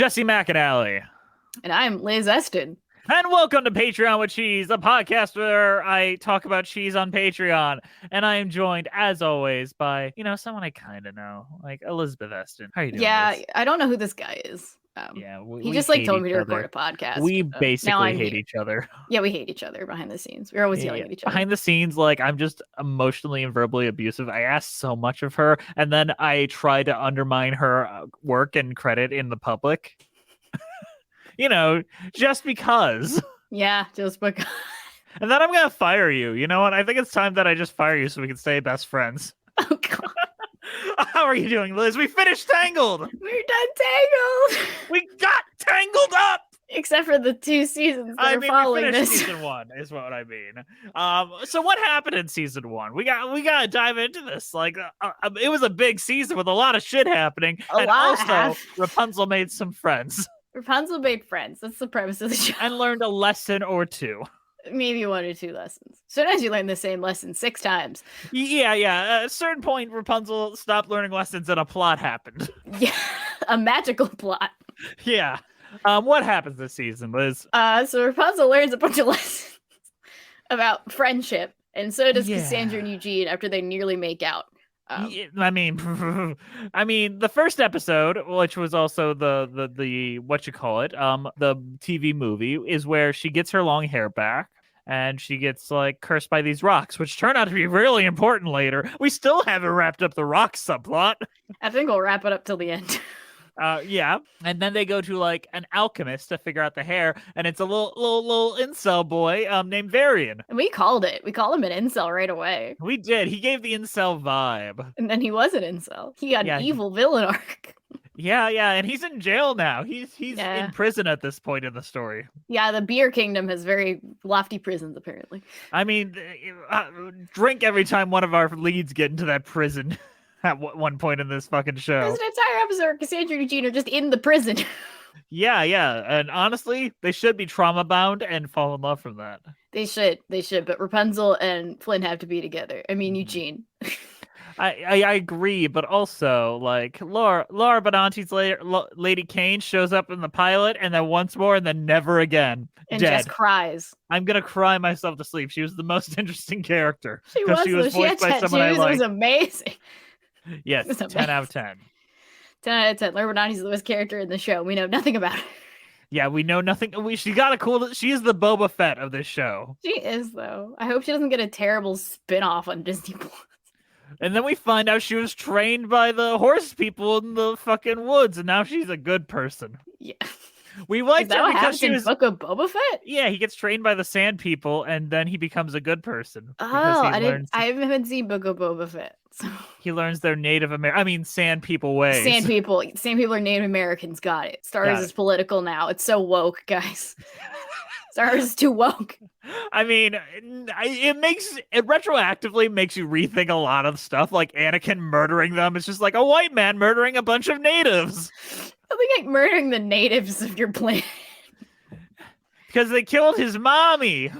Jesse McAnally. And I'm Liz Eston. And welcome to Patreon with Cheese, a podcast where I talk about cheese on Patreon. And I am joined, as always, by, someone I kind of know, like Elizabeth Eston. How are you doing, Liz? I don't know who this guy is. He just told me to record a podcast. We basically hate each other. Yeah, we hate each other behind the scenes. We're always yelling at each other. Behind the scenes, I'm just emotionally and verbally abusive. I ask so much of her, and then I try to undermine her work and credit in the public. Just because. Yeah, just because. And then I'm going to fire you. You know what? I think it's time that I just fire you so we can stay best friends. Oh, God. How are you doing, Liz? We finished Tangled. We're done Tangled. We got tangled up. Except for the 2 seasons that are following we finished this. Season 1 is what I mean. So what happened in Season 1? We got to dive into this. It was a big season with a lot of shit happening. Rapunzel made some friends. Rapunzel made friends. That's the premise of the show. And learned a lesson or two. Maybe 1 or 2 lessons. Sometimes you learn the same lesson 6 times. Yeah. At a certain point, Rapunzel stopped learning lessons and a plot happened. Yeah, a magical plot. Yeah. What happens this season, Liz? So Rapunzel learns a bunch of lessons about friendship, and so does Cassandra and Eugene after they nearly make out. The first episode, which was also the the TV movie, is where she gets her long hair back. And she gets cursed by these rocks, which turn out to be really important later. We still haven't wrapped up the rock subplot. I think we'll wrap it up till the end. Yeah. And then they go to an alchemist to figure out the hair, and it's a little incel boy named Varian. And we called it. We called him an incel right away. We did. He gave the incel vibe. And then he was an incel. He got an evil villain arc. Yeah, and he's in jail now. He's in prison at this point in the story. Yeah, the Beer Kingdom has very lofty prisons, apparently. I mean, drink every time one of our leads get into that prison at one point in this fucking show. There's an entire episode where Cassandra and Eugene are just in the prison. Yeah. And honestly, they should be trauma-bound and fall in love from that. They should. But Rapunzel and Flynn have to be together. I mean, Eugene. I agree, but also Laura Benanti's Lady Kane shows up in the pilot, and then once more, and then never again. And dead. Just cries. I'm gonna cry myself to sleep. She was the most interesting character. She was voiced by someone I liked. It was amazing. Yes, 10 out of 10. 10 out of 10. Laura Benanti's the best character in the show. We know nothing about her. Yeah, we know nothing. She is the Boba Fett of this show. She is, though. I hope she doesn't get a terrible spin-off on Disney+. And then we find out she was trained by the horse people in the fucking woods, and now she's a good person. Yeah. We liked her because she was Book of Boba Fett? Yeah, he gets trained by the sand people, and then he becomes a good person. Oh, I haven't seen Book of Boba Fett. So. He learns their sand people ways. Sand people are Native Americans. Got it. Star Wars is political now. It's so woke, guys. Star Wars is too woke. I mean, it retroactively makes you rethink a lot of stuff, like Anakin murdering them. It's just like a white man murdering a bunch of natives. I think murdering the natives of your planet. Because they killed his mommy.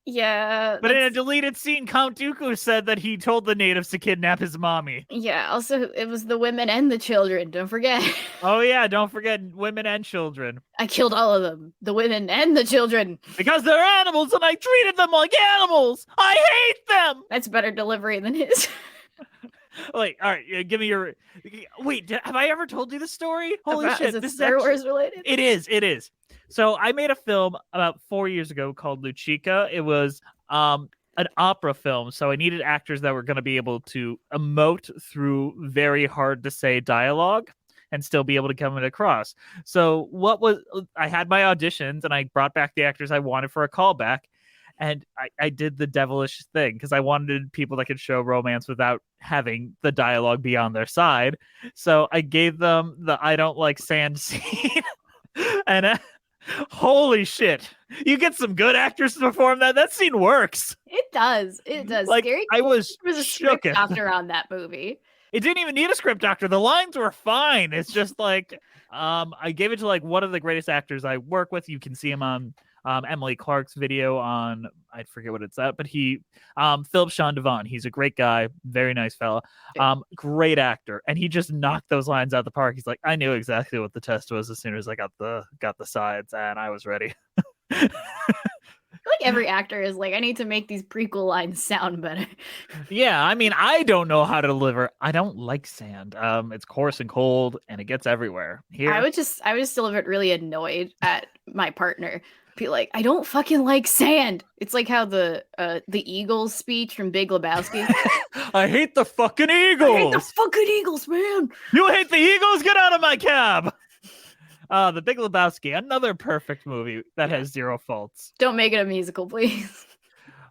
Yeah. But in a deleted scene, Count Dooku said that he told the natives to kidnap his mommy. Yeah, also, it was the women and the children, don't forget. Oh yeah, don't forget women and children. I killed all of them. The women and the children. Because they're animals and I treated them like animals! I hate them! That's better delivery than his. Wait, all right, give me your... Wait, have I ever told you the story? Holy shit. Is it Star Wars related? It is. So I made a film about 4 years ago called Luchica. It was an opera film, so I needed actors that were going to be able to emote through very hard to say dialogue and still be able to come it across. So I had my auditions and I brought back the actors I wanted for a callback. And I did the devilish thing because I wanted people that could show romance without having the dialogue be on their side. So I gave them the I don't like sand scene. And holy shit. You get some good actors to perform that. That scene works. It does. I was a script doctor on that movie. It didn't even need a script doctor. The lines were fine. It's just I gave it to one of the greatest actors I work with. You can see him on Emily Clark's video on, I forget what it's at, but he, Philip Sean Devon, he's a great guy, very nice fella, great actor, and he just knocked those lines out of the park. He's like, I knew exactly what the test was as soon as I got the sides, and I was ready. Like every actor is like, I need to make these prequel lines sound better. Yeah, I mean, I don't know how to deliver. I don't like sand. It's coarse and cold, and it gets everywhere. Here, I would just deliver it really annoyed at my partner. Be like, I don't fucking like sand. It's like how the Eagles speech from Big Lebowski. I hate the fucking Eagles. I hate the fucking Eagles, man. You hate the Eagles? Get out of my cab. The Big Lebowski, another perfect movie that has zero faults. Don't make it a musical, please.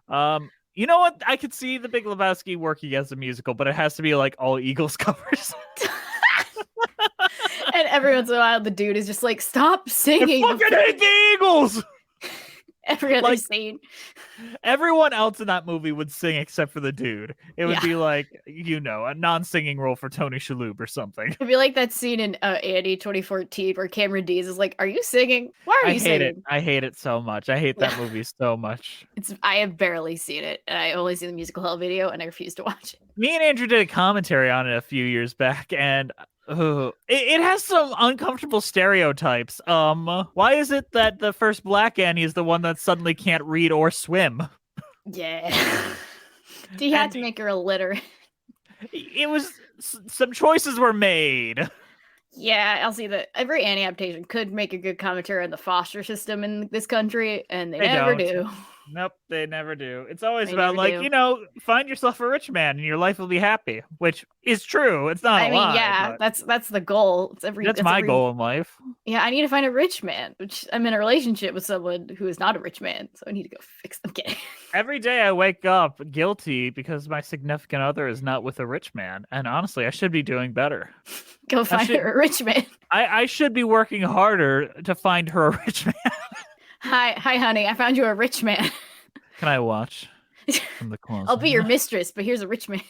You know what? I could see the Big Lebowski working as a musical, but it has to be like all Eagles covers. And every once in a while, the dude is just like, stop singing. I fucking hate the Eagles. Every other scene. Everyone else in that movie would sing except for the dude. It would be like, a non-singing role for Tony Shalhoub or something. It'd be like that scene in Andy 2014 where Cameron Diaz is like, are you singing? Why are you singing? I hate it so much. I hate that movie so much. I have barely seen it. And I only see the musical hell video and I refuse to watch it. Me and Andrew did a commentary on it a few years back, and it has some uncomfortable stereotypes. Why is it that the first Black Annie is the one that suddenly can't read or swim? Yeah. Do you have to make her illiterate? It was some choices were made. Yeah, I'll see that every Annie adaptation could make a good commentary on the foster system in this country, and they never do. Nope, they never do. It's always about find yourself a rich man and your life will be happy, which is true. It's not. Yeah, that's the goal. That's my goal in life. Yeah, I need to find a rich man, which I'm in a relationship with someone who is not a rich man, so I need to go fix them. Every day I wake up guilty because my significant other is not with a rich man, and honestly, I should be doing better. Go find her a rich man. I should be working harder to find her a rich man. Hi, honey. I found you a rich man. Can I watch from the closet? I'll be your mistress, but here's a rich man.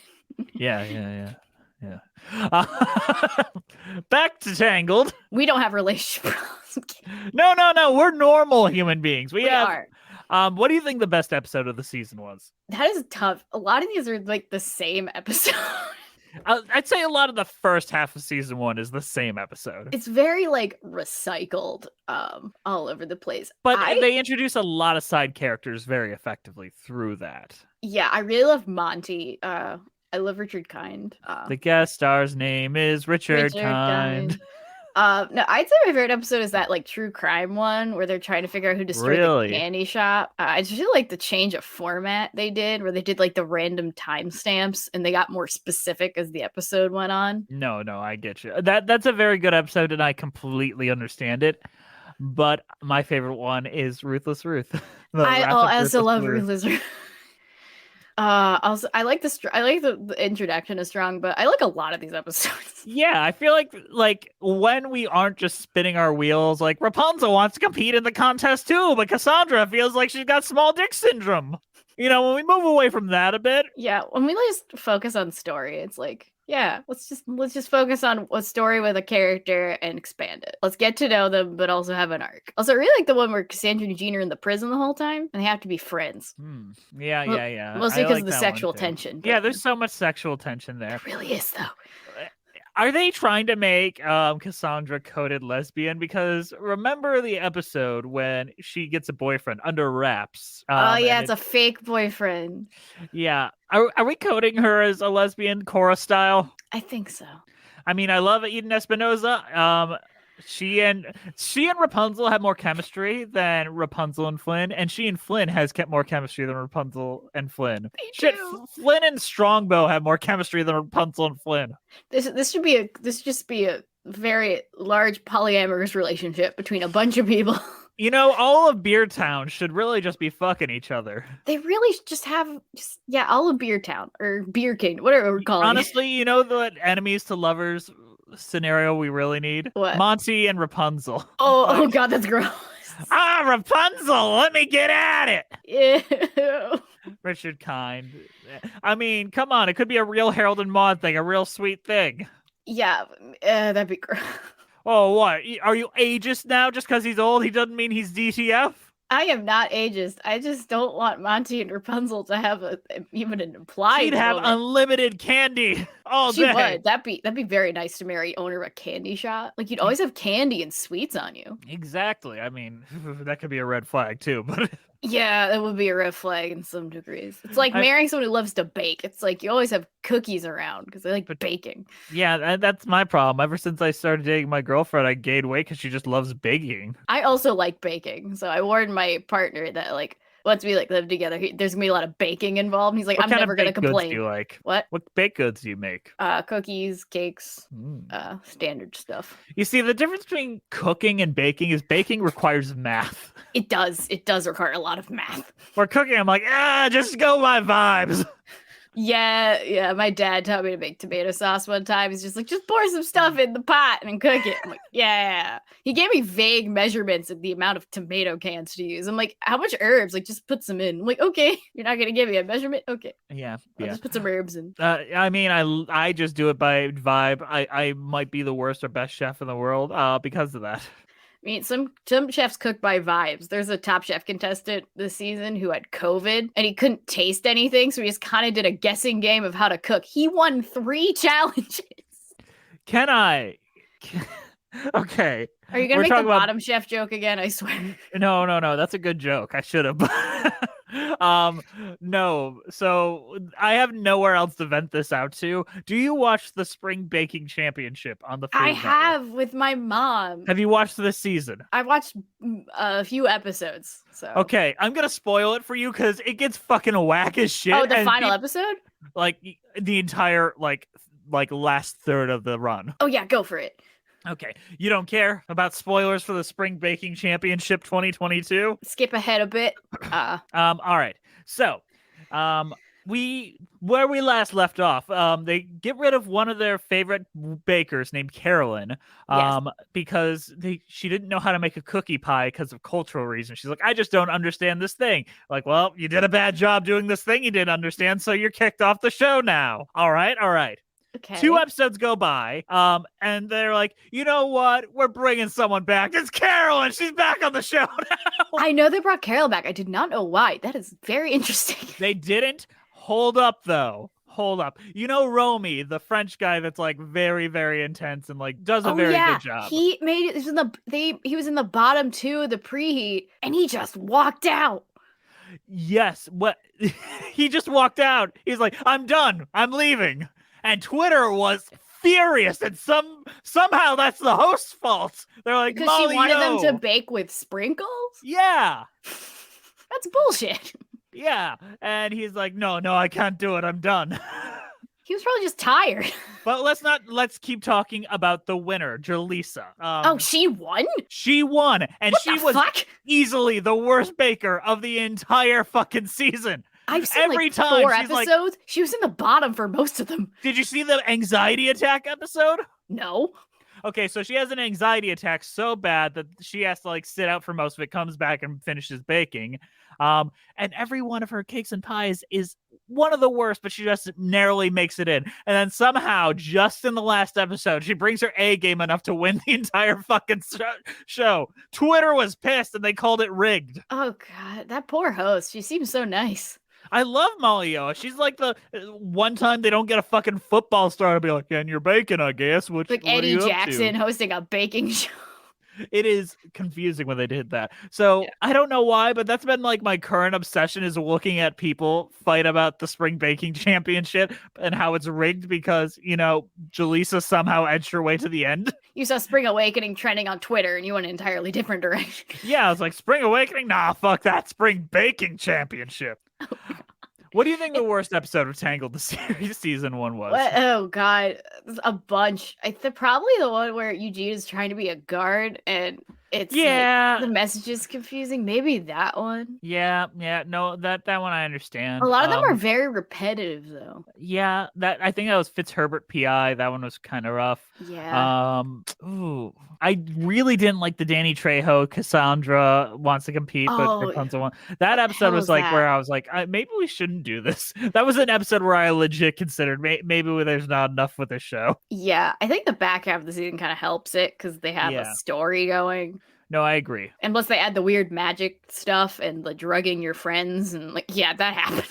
Yeah. Back to Tangled. We don't have relationship problems. No. We're normal human beings. We are. What do you think the best episode of the season was? That is tough. A lot of these are like the same episode. I'd say a lot of the first half of season 1 is the same episode. It's very like recycled all over the place. But they introduce a lot of side characters very effectively through that. Yeah, I really love Monty. I love Richard Kind. The guest star's name is Richard Kind. No, I'd say my favorite episode is that like true crime one where they're trying to figure out who destroyed the candy shop. I just feel like the change of format they did, where they did like the random timestamps and they got more specific as the episode went on. No, I get you. That's a very good episode, and I completely understand it. But my favorite one is Ruthless Ruth. I also love Ruthless Ruth. Also, I like the introduction is strong, but I like a lot of these episodes. Yeah, I feel like when we aren't just spinning our wheels, like Rapunzel wants to compete in the contest too, but Cassandra feels like she's got small dick syndrome. When we move away from that a bit. Yeah, when we just focus on story, it's like, yeah, let's just focus on a story with a character and expand it. Let's get to know them, but also have an arc. Also, I really like the one where Cassandra and Eugene are in the prison the whole time, and they have to be friends. Yeah. Mostly because of the sexual tension. Yeah, there's so much sexual tension there. There really is, though. Are they trying to make Cassandra coded lesbian? Because remember the episode when she gets a boyfriend under wraps? It's a fake boyfriend. Yeah. Are we coding her as a lesbian, Cora style? I think so. I mean, I love Eden Espinosa. She and Rapunzel have more chemistry than Rapunzel and Flynn, and she and Flynn has kept more chemistry than Rapunzel and Flynn. Flynn and Strongbow have more chemistry than Rapunzel and Flynn. This should just be a very large polyamorous relationship between a bunch of people. All of Beer Town should really just be fucking each other. They really just have, all of Beer Town or Beer King, whatever we're calling Honestly, it. The enemies to lovers scenario we really need? What? Monty and Rapunzel. Oh God, that's gross. Rapunzel, let me get at it. Ew. Richard Kind. I mean, come on, it could be a real Harold and Maude thing, a real sweet thing. Yeah, that'd be gross. Oh, what? Are you ageist now? Just because he's old, he doesn't mean he's DTF? I am not ageist. I just don't want Monty and Rapunzel to have even an She'd implied have moment. unlimited candy all She day. would. That'd be very nice to marry owner of a candy shop. Like you'd always have candy and sweets on you. Exactly. I mean, that could be a red flag too, but Yeah, that would be a red flag in some degrees. It's like I, marrying someone who loves to bake. It's like you always have cookies around because they like but baking. yeah, that's my problem. Ever since I started dating my girlfriend, I gained weight because she just loves baking. I also like baking, so I warned my partner that like once we like live together, there's gonna be a lot of baking involved. And he's like, What I'm kind never of gonna baked goods do complain. you like? What? What baked goods do you make? Cookies, cakes, Mm. standard stuff. You see, the difference between cooking and baking is baking requires math. It does. It does require a lot of math. For cooking, I'm like, just go my vibes. Yeah. My dad taught me to make tomato sauce one time. He's just like, just pour some stuff in the pot and cook it. I'm like, yeah. He gave me vague measurements of the amount of tomato cans to use. I'm like, how much herbs? Like, just put some in. I'm like, okay, you're not gonna give me a measurement? Okay. Yeah. I'll just put some herbs in. I mean, I just do it by vibe. I might be the worst or best chef in the world because of that. I mean, some chefs cook by vibes. There's a Top Chef contestant this season who had COVID and he couldn't taste anything, so he just kind of did a guessing game of how to cook. He won 3 challenges. Can I? Okay. Are you gonna make the bottom chef joke again? I swear. No. That's a good joke. I should have. No. So I have nowhere else to vent this out to. Do you watch the Spring Baking Championship on the Food I Network? have with my mom. Have you watched this season? I watched a few episodes. So okay, I'm gonna spoil it for you because it gets fucking whack as shit. Oh, the final episode? Like the entire like last third of the run. Oh yeah, go for it. Okay, you don't care about spoilers for the Spring Baking Championship 2022? Skip ahead a bit. All right. So, where we last left off, they get rid of one of their favorite bakers named Carolyn, because she didn't know how to make a cookie pie because of cultural reasons. She's like, I just don't understand this thing. Like, well, you did a bad job doing this thing you didn't understand, so you're kicked off the show now. All right. Okay. 2 episodes go by, and they're like, you know what? We're bringing someone back. It's Carolyn. She's back on the show now. I know they brought Carol back. I did not know why. That is very interesting. They didn't. Hold up, though. Hold up. You know Romy, the French guy that's like very, very intense and like does a very good job. He made it. He was in the bottom 2 of the preheat, and he just walked out. Yes. What? He just walked out. He's like, I'm done. I'm leaving. And Twitter was furious, and somehow that's the host's fault. They're like, because Molly, she wanted them to bake with sprinkles? Yeah. That's bullshit. Yeah. And he's like, no, I can't do it. I'm done. He was probably just tired. But let's keep talking about the winner, Jaleesa. She won? She won. And what she the was fuck? easily the worst baker of the entire fucking season. I've seen every like time 4 episodes. She was in the bottom for most of them. Did you see the anxiety attack episode? No. Okay, so she has an anxiety attack so bad that she has to like sit out for most of it, comes back and finishes baking. And every one of her cakes and pies is one of the worst, but she just narrowly makes it in. And then somehow, just in the last episode, she brings her A game enough to win the entire fucking show. Twitter was pissed and they called it rigged. Oh God, that poor host. She seems so nice. I love Molly Yoa. She's like the one time they don't get a fucking football star to be like, and you're baking, I guess. Which like Eddie Jackson hosting a baking show. It is confusing when they did that. So yeah. I don't know why, but that's been like my current obsession is looking at people fight about the Spring Baking Championship and how it's rigged because, you know, Jaleesa somehow edged her way to the end. You saw Spring Awakening trending on Twitter and you went an entirely different direction. Yeah, I was like, Spring Awakening? Nah, fuck that. Spring Baking Championship. What do you think the worst episode of Tangled the Series season 1 was? Oh God, a bunch. Probably the one where Eugene is trying to be a guard and it's like, the message is confusing. Maybe that one. Yeah. No, that one I understand. A lot of them are very repetitive though. Yeah, I think that was Fitzherbert PI. That one was kind of rough. Yeah. I really didn't like the Danny Trejo Cassandra wants to compete, but Rapunzel one. That episode was like where I was like, maybe we shouldn't do this. That was an episode where I legit considered maybe there's not enough with this show. Yeah, I think the back half of the season kind of helps it because they have a story going. No, I agree. And plus they add the weird magic stuff and the drugging your friends and like, yeah, that happened.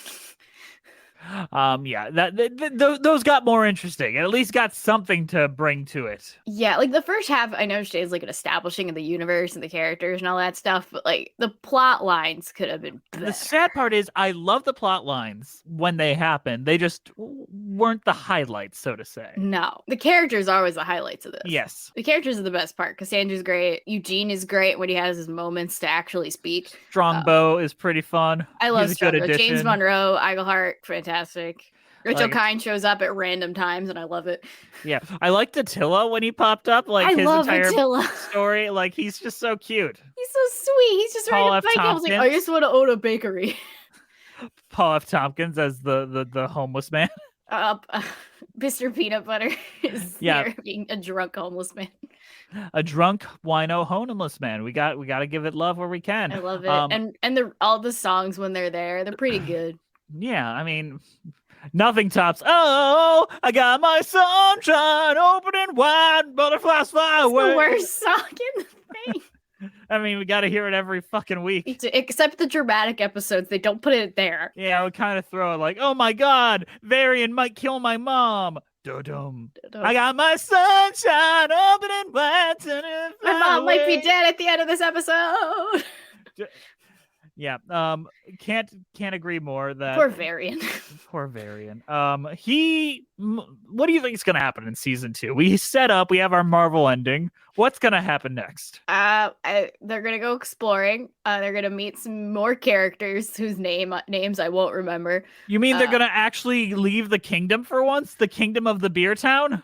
Yeah, those got more interesting. It at least got something to bring to it. Yeah, like the first half, I know is like an establishing of the universe and the characters and all that stuff, but like the plot lines could have been better. The sad part is, I love the plot lines when they happen. They just weren't the highlights, so to say. No, the characters are always the highlights of this. Yes, the characters are the best part. Cassandra's great. Eugene is great when he has his moments to actually speak. Strongbow is pretty fun. I love Strongbow. James Monroe, Iglehart, fantastic. Rachel Kine shows up at random times, and I love it. Yeah, I liked Attila when he popped up. Like I his love entire Attila. story. Like he's just so cute. He's so sweet. He's just riding a bike. I was like, I just want to own a bakery. Paul F. Tompkins as the homeless man. Mr. Peanut Butter is being a drunk homeless man. A drunk wino homeless man. We got to give it love where we can. I love it. And all the songs when they're there, they're pretty good. Yeah, I mean, nothing tops. Oh, I got my sunshine open and wide, butterflies fly away. The worst song in the thing. I mean, we got to hear it every fucking week. Except the dramatic episodes, they don't put it there. Yeah, we kind of throw it like, oh my god, Varian might kill my mom. Dum. I got my sunshine open and wide. My mom might be dead at the end of this episode. Yeah, can't agree more. That poor Varian. Poor Varian. What do you think is gonna happen in season 2? We have our Marvel ending. What's gonna happen next? They're gonna go exploring. They're gonna meet some more characters whose names I won't remember. You mean they're gonna actually leave the kingdom for once? The kingdom of the Beer Town?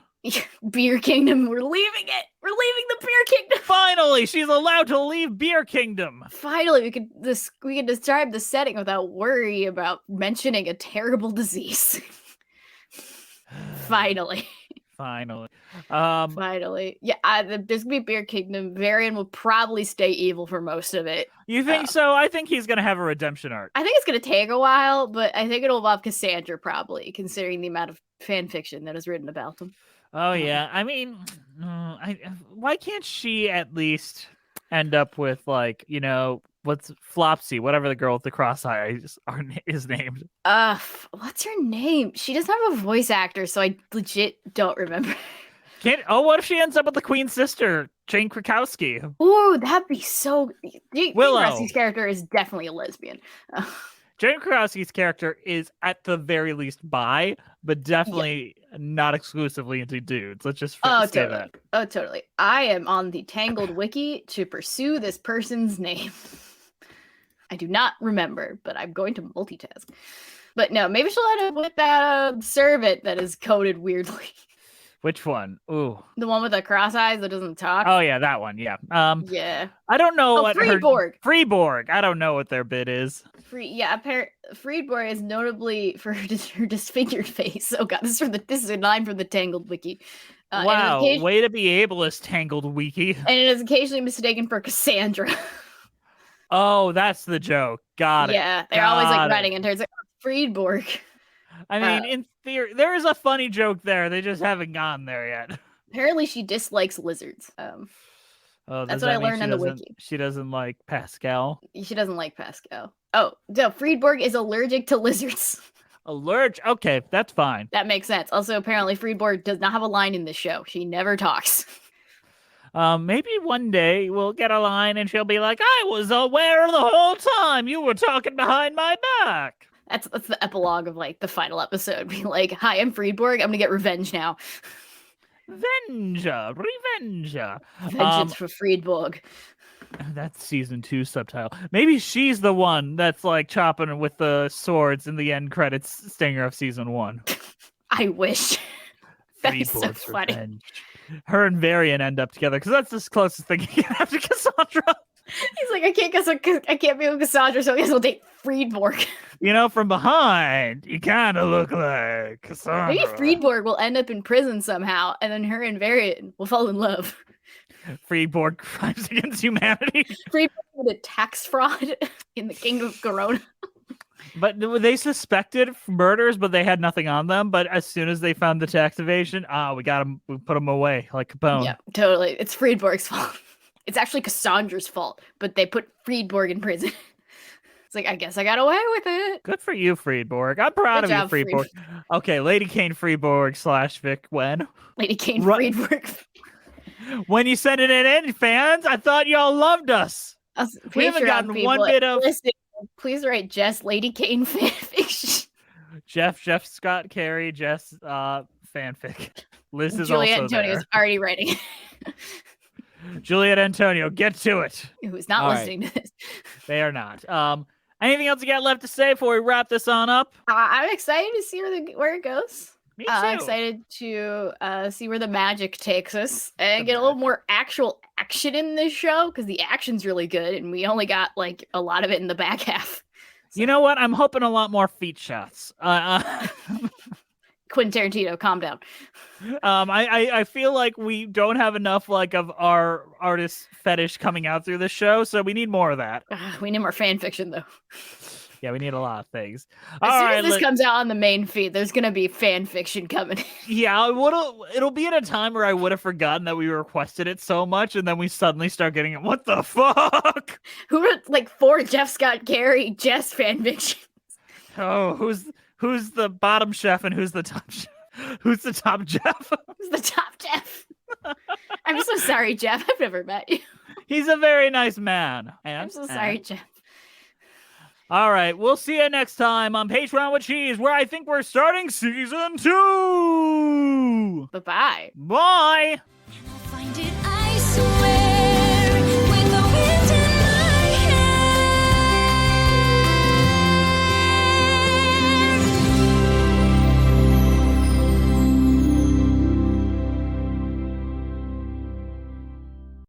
Beer Kingdom, we're leaving it. We're leaving the Beer Kingdom. Finally, she's allowed to leave Beer Kingdom. Finally, we can describe the setting without worry about mentioning a terrible disease. Finally. Finally. Yeah, there's gonna be Beer Kingdom. Varian will probably stay evil for most of it. You think so? I think he's gonna have a redemption arc. I think it's gonna take a while, but I think it'll involve Cassandra probably, considering the amount of fan fiction that is written about them. Oh yeah, I mean, why can't she at least end up with like, what's Flopsy, whatever the girl with the cross eyes is named? What's her name? She doesn't have a voice actor, so I legit don't remember. What if she ends up with the Queen's sister, Jane Krakowski? Ooh, that'd be so. Willow. Krakowski's character is definitely a lesbian. Jane Krakowski's character is at the very least bi, but definitely not exclusively into dudes. Let's just say that. Oh, totally. I am on the Tangled wiki to pursue this person's name. I do not remember, but I'm going to multitask. But no, maybe she'll end up with that servant that is coded weirdly. Which one? Ooh. The one with the cross eyes that doesn't talk? Oh, yeah, that one, yeah. Yeah. I don't know what Friedborg. Friedborg. I don't know what their bit is. Friedborg is notably for her disfigured face. Oh god, this is a line from the Tangled wiki. Wow, way to be ableist, Tangled wiki. And it is occasionally mistaken for Cassandra. Oh, that's the joke. Got it. Yeah, they're always like writing into her. It's like, Friedborg. I mean, in theory, there is a funny joke there. They just haven't gone there yet. Apparently, she dislikes lizards. That's what I learned on the wiki. She doesn't like Pascal. She doesn't like Pascal. Oh, no, Friedborg is allergic to lizards. Allergic? Okay, that's fine. That makes sense. Also, apparently, Friedborg does not have a line in this show. She never talks. Maybe one day we'll get a line and she'll be like, I was aware the whole time you were talking behind my back. That's the epilogue of like the final episode. Be like, hi, I'm Friedborg. I'm gonna get revenge now. Vengeance for Friedborg. That's season 2 subtitle. Maybe she's the one that's like chopping with the swords in the end credits stinger of season 1. I wish. That'd be so funny. Revenge. Her and Varian end up together because that's the closest thing he can have to Cassandra. He's like, I can't be with Cassandra, so I guess I'll date Friedborg. From behind, you kind of look like Cassandra. Maybe Friedborg will end up in prison somehow, and then her and Varian will fall in love. Friedborg crimes against humanity. Friedborg did tax fraud in the Kingdom of Corona. But they suspected murders, but they had nothing on them. But as soon as they found the tax evasion, we put them away like Capone. Yeah, totally. It's Friedborg's fault. it's actually Cassandra's fault, but they put Friedborg in prison. It's like, I guess I got away with it. Good for you, Friedborg. I'm proud of you, Friedborg. Okay, Lady Kane Friedborg / Vic Wen. Lady Kane Friedborg. When you sent it in, fans, I thought y'all loved us. We haven't gotten people, one bit of. Listen, please write Jess Lady Kane fanfiction. Jeff Scott Carey, Jess fanfic. Liz is Juliet also Antonio's already writing. Juliet Antonio, get to it. Who's not listening to this? They are not. Anything else you got left to say before we wrap this on up? I'm excited to see where it goes. Me too. I'm excited to see where the magic takes us and get a little more actual action in this show, because the action's really good and we only got like a lot of it in the back half. So. You know what? I'm hoping a lot more feet shots. Quentin Tarantino, calm down. I feel like we don't have enough like of our artist fetish coming out through the show, so we need more of that. We need more fan fiction though. Yeah, we need a lot of things. As soon as this comes out on the main feed, there's gonna be fan fiction coming. Yeah, it'll be at a time where I would have forgotten that we requested it so much, and then we suddenly start getting it. What the fuck? Who wrote like 4 Jeff Scott Carey Jess fan fictions? Oh, who's the bottom chef and who's the top chef? Who's the top Jeff? Who's the top Jeff? I'm so sorry, Jeff. I've never met you. He's a very nice man. I'm so sorry, Jeff. All right, we'll see you next time on Patreon with Cheese, where I think we're starting season 2. Bye-bye. Bye.